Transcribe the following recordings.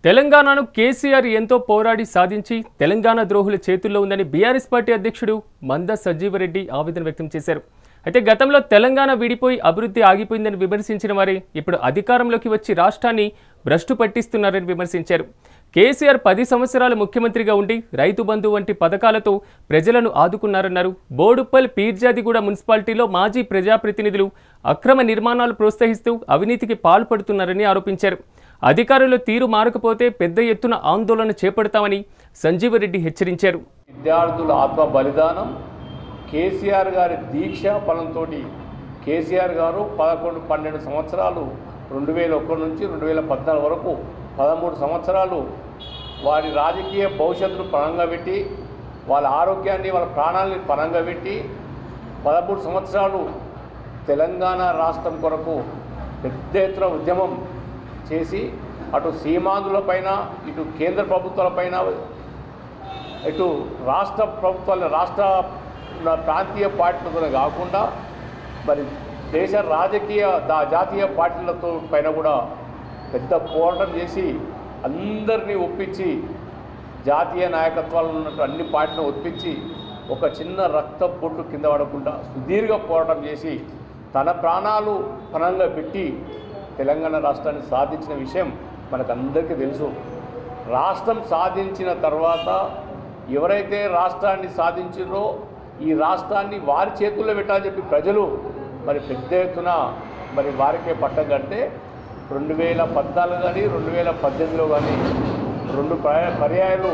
తెలంగాణను కేసీఆర్ ఎంతో పోరాడి సాధించి తెలంగాణ ద్రోహుల చేతుల్లో ఉందని బీఆర్ఎస్ పార్టీ అధ్యక్షుడు మంద సంజీవరెడ్డి ఆవేదన వ్యక్తం చేశారు. అయితే గతంలో తెలంగాణ విడిపోయి అభివృద్ధి ఆగిపోయిందని విమర్శించిన వారే ఇప్పుడు అధికారంలోకి వచ్చి రాష్ట్రాన్ని భ్రష్టు పట్టిస్తున్నారని విమర్శించారు. కేసీఆర్ 10 సంవత్సరాలు ముఖ్యమంత్రిగా ఉండి రైతు బంధు వంటి పథకాలతో ప్రజలను ఆదుకున్నారన్నారు. బోడుప్పల్ పీర్జాదిగూడ మున్సిపాలిటీలో మాజీ ప్రజాప్రతినిధులు అక్రమ నిర్మాణాలు ప్రోత్సహిస్తూ అవినీతికి పాల్పడుతున్నారని ఆరోపించారు. అధికారుల తీరు మారకపోతే పెద్ద ఎత్తున ఆందోళన చేపడతామని సంజీవరెడ్డి హెచ్చరించారు. విద్యార్థుల ఆత్మ బలిదానం, కేసీఆర్ గారి దీక్ష ఫలంతో కేసీఆర్ గారు 11-12 సంవత్సరాలు 2001 నుంచి 2014 వరకు 13 సంవత్సరాలు వారి రాజకీయ భవిష్యత్తును పణంగా పెట్టి, వాళ్ళ ఆరోగ్యాన్ని వాళ్ళ ప్రాణాలని పణంగా పెట్టి 13 సంవత్సరాలు తెలంగాణ రాష్ట్రం కొరకు పెద్ద ఎత్తున ఉద్యమం చేసి అటు సీమాంధ్రులపైన, ఇటు కేంద్ర ప్రభుత్వాలపైన, ఇటు రాష్ట్ర ప్రభుత్వాల రాష్ట్ర ప్రాంతీయ పార్టీలతో కాకుండా మరి దేశ రాజకీయ జాతీయ పార్టీలతో పైన కూడా పెద్ద పోరాటం చేసి అందరినీ ఒప్పించి, జాతీయ నాయకత్వాలు ఉన్నట్టు అన్ని పార్టీలను ఒప్పించి ఒక చిన్న రక్త పొట్టు కింద పడకుండా సుదీర్ఘ పోరాటం చేసి తన ప్రాణాలు పణంగా పెట్టి తెలంగాణ రాష్ట్రాన్ని సాధించిన విషయం మనకందరికీ తెలుసు. రాష్ట్రం సాధించిన తర్వాత ఎవరైతే రాష్ట్రాన్ని సాధించారో ఈ రాష్ట్రాన్ని వారి చేతుల్లో పెట్టాలని చెప్పి ప్రజలు మరి పెద్ద ఎత్తున మరి వారికే పట్టం కడితే 2014 కానీ 2018లో కానీ 2 పర్యాయాలు,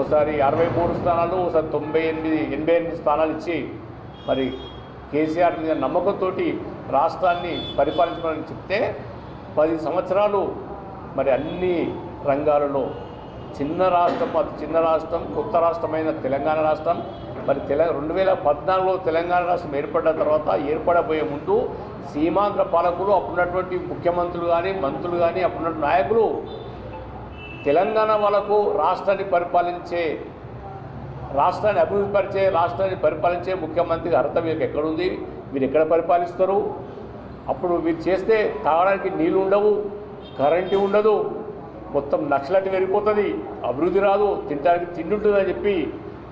ఓసారి 63 స్థానాలు, ఓసారి 88 స్థానాలు ఇచ్చి మరి కేసీఆర్ మీద నమ్మకంతో రాష్ట్రాన్ని పరిపాలించమని చెప్తే 10 సంవత్సరాలు మరి అన్ని రంగాలలో చిన్న రాష్ట్రం, అతి చిన్న రాష్ట్రం, కొత్త రాష్ట్రమైన తెలంగాణ రాష్ట్రం మరి 2014లో తెలంగాణ రాష్ట్రం ఏర్పడిన తర్వాత ఏర్పడబోయే ముందు సీమాంధ్ర పాలకులు, అప్పుడున్నటువంటి ముఖ్యమంత్రులు కానీ మంత్రులు కానీ అప్పుడున్న నాయకులు తెలంగాణ వాళ్ళకు రాష్ట్రాన్ని అభివృద్ధిపరిచే, రాష్ట్రాన్ని పరిపాలించే ముఖ్యమంత్రికి అర్హత వీరికి ఎక్కడుంది, వీరు ఎక్కడ పరిపాలిస్తారు, అప్పుడు వీరు చేస్తే తాగడానికి నీళ్ళు ఉండవు, కరెంటు ఉండదు, మొత్తం నక్సలైట్ పెరిగిపోతుంది, అభివృద్ధి రాదు, తినడానికి తిండి ఉంటుందని చెప్పి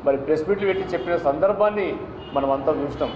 మరి ప్రెస్ మీట్లు పెట్టి చెప్పిన సందర్భాన్ని మనం అంతా చూసినాం.